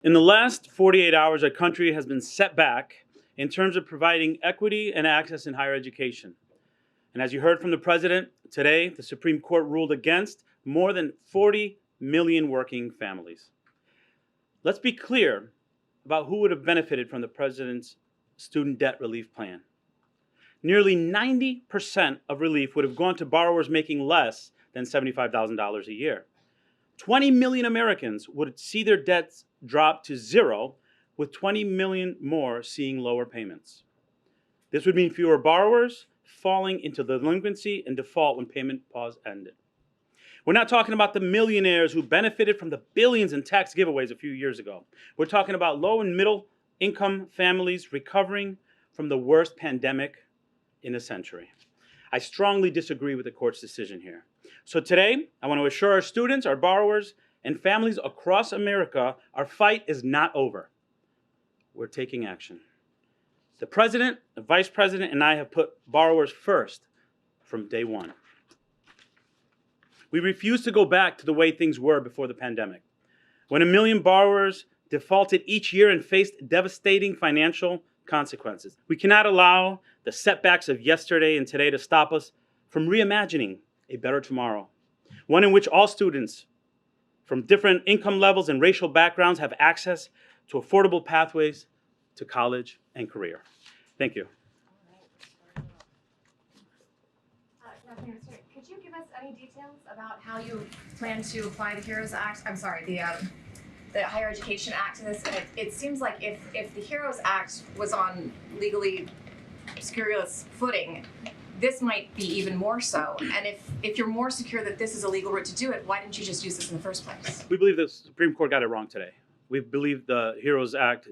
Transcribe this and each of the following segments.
In the last 48 hours, our country has been set back in terms of providing equity and access in higher education. And as you heard from the president, today the Supreme Court ruled against more than 40 million working families. Let's be clear about who would have benefited from the president's student debt relief plan. Nearly 90% of relief would have gone to borrowers making less than $75,000 a year. 20 million Americans would see their debts drop to zero, with 20 million more seeing lower payments. This would mean fewer borrowers falling into delinquency and default when payment pause ended. We're not talking about the millionaires who benefited from the billions in tax giveaways a few years ago. We're talking about low and middle income families recovering from the worst pandemic in a century. I strongly disagree with the court's decision here. So today, I want to assure our students, our borrowers, and families across America, our fight is not over. We're taking action. The president, the vice president, and I have put borrowers first from day one. We refuse to go back to the way things were before the pandemic, when 1 million borrowers defaulted each year and faced devastating financial consequences. We cannot allow the setbacks of yesterday and today to stop us from reimagining a better tomorrow, one in which all students from different income levels and racial backgrounds have access to affordable pathways to college and career. Thank you. Could you give us any details about how you plan to apply the HEROES Act? I'm sorry, the Higher Education Act to this? And it seems like if the HEROES Act was on legally spurious footing, this might be even more so. And if you're more secure that this is a legal route to do it, why didn't you just use this in the first place? We believe the Supreme Court got it wrong today. We believe the HEROES Act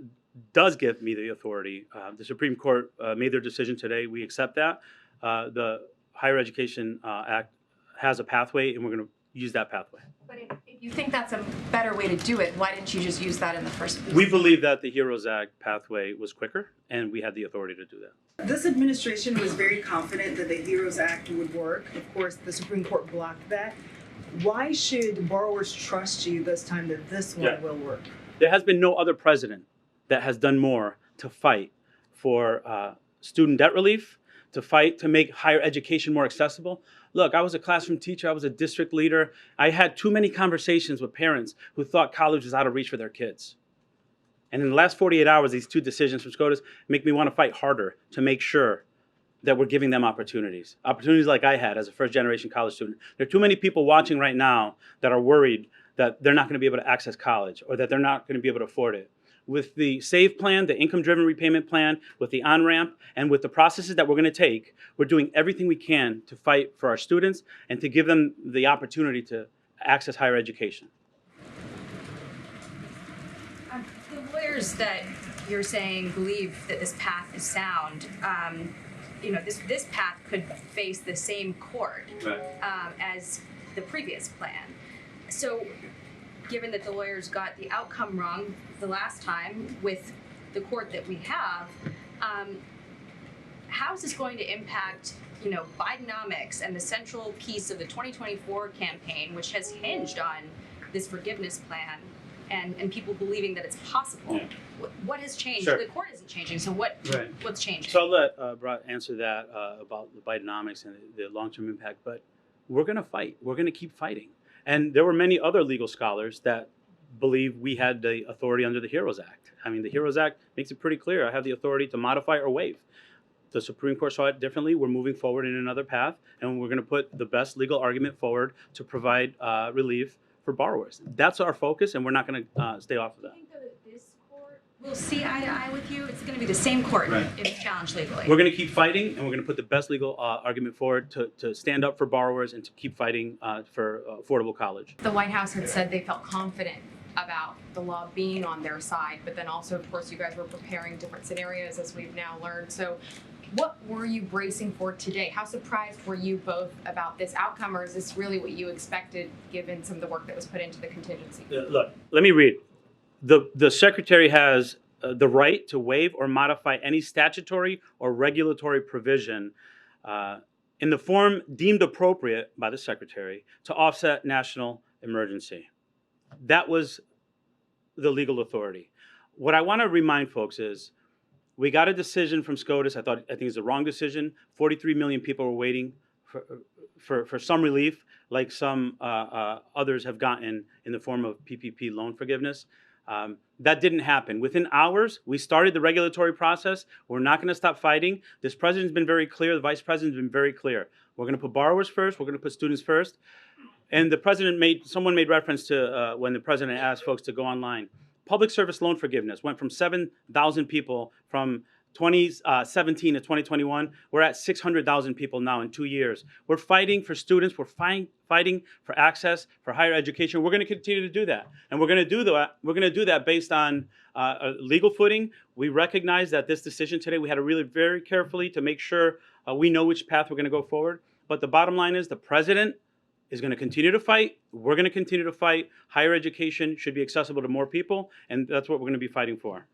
does give me the authority. The Supreme Court made their decision today. We accept that. The Higher Education Act has a pathway, and we're going to use that pathway. But if you think that's a better way to do it, why didn't you just use that in the first place? We believe that the HEROES Act pathway was quicker, and we had the authority to do that. This administration was very confident that the HEROES Act would work. Of course, the Supreme Court blocked that. Why should borrowers trust you this time that this one will work? There has been no other president that has done more to fight for student debt relief, to fight to make higher education more accessible. Look, I was a classroom teacher. I was a district leader. I had too many conversations with parents who thought college was out of reach for their kids. And in the last 48 hours, these two decisions from SCOTUS make me want to fight harder to make sure that we're giving them opportunities. Opportunities like I had as a first-generation college student. There are too many people watching right now that are worried that they're not going to be able to access college or that they're not going to be able to afford it. With the SAVE plan, the income-driven repayment plan, with the on-ramp, and with the processes that we're going to take, we're doing everything we can to fight for our students and to give them the opportunity to access higher education. The lawyers that you're saying believe that this path is sound, this path could face the same court as the previous plan. So, given that the lawyers got the outcome wrong the last time with the court that we have, how is this going to impact, Bidenomics and the central piece of the 2024 campaign, which has hinged on this forgiveness plan and people believing that it's possible? Yeah. What has changed? Sure. The court isn't changing, so what's changing? So I'll let Brett answer that about the Bidenomics and the long-term impact, but we're going to fight. We're going to keep fighting. And there were many other legal scholars that believe we had the authority under the HEROES Act. I mean, the HEROES Act makes it pretty clear. I have the authority to modify or waive. The Supreme Court saw it differently. We're moving forward in another path, and we're going to put the best legal argument forward to provide relief for borrowers. That's our focus, and we're not going to stay off of that. Do you think that this court will see eye to eye with you? It's going to be the same court if it's challenged legally. We're going to keep fighting, and we're going to put the best legal argument forward to stand up for borrowers and to keep fighting for affordable college. The White House had said they felt confident about the law being on their side, but then also, of course, you guys were preparing different scenarios, as we've now learned. So what were you bracing for today? How surprised were you both about this outcome, or is this really what you expected given some of the work that was put into the contingency? Look, let me read. The Secretary has the right to waive or modify any statutory or regulatory provision in the form deemed appropriate by the Secretary to offset national emergency. That was the legal authority. What I want to remind folks is we got a decision from SCOTUS. I think it's the wrong decision. 43 million people were waiting for some relief, like some others have gotten in the form of PPP loan forgiveness. That didn't happen. Within hours, we started the regulatory process. We're not going to stop fighting. This president's been very clear. The vice president's been very clear. We're going to put borrowers first. We're going to put students first. And someone made reference to when the president asked folks to go online. Public service loan forgiveness went from 7,000 people from 2017 to 2021. We're at 600,000 people now in 2 years. We're fighting for students. We're fighting for access, for higher education. We're going to continue to do that. And we're going to do that. We're going to do that based on a legal footing. We recognize that this decision today, we had to really very carefully to make sure we know which path we're going to go forward. But the bottom line is the president is going to continue to fight. We're going to continue to fight. Higher education should be accessible to more people, and that's what we're going to be fighting for.